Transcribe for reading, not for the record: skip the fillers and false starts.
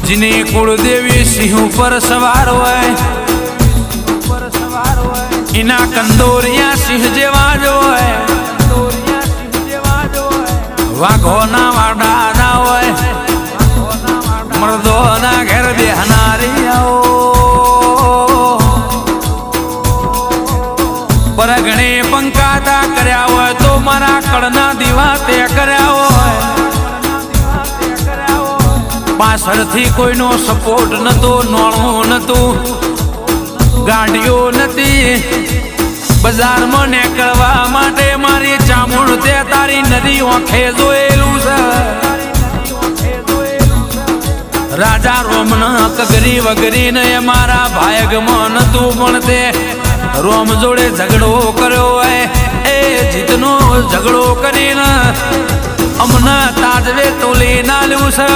जिन्हें कुलदेवी सिंह पर सवार होय इना कंदोरिया सिंह जेवा जो है वाघोना वाडा ना होय मर्दोना घेर बेहनारी आओ पर घणे पंकाता कर्या होय तो मारा कड़ना दीवा ते कर्या होय पाछळथी कोईनो सपोर्ट नतो नोळो नतो गाड़ियों नती बजार में निकलवा माटे मारी चामुंड ते तारी नदी आंखे जोएलू छे राजा रोमना कगरी वगरी ने मारा भायग में नतु पण ते रोम जोड़े झगड़ो कर्यो है ए जितनो झगड़ो करीने अमना ताजवे तोली नाल्यू छे।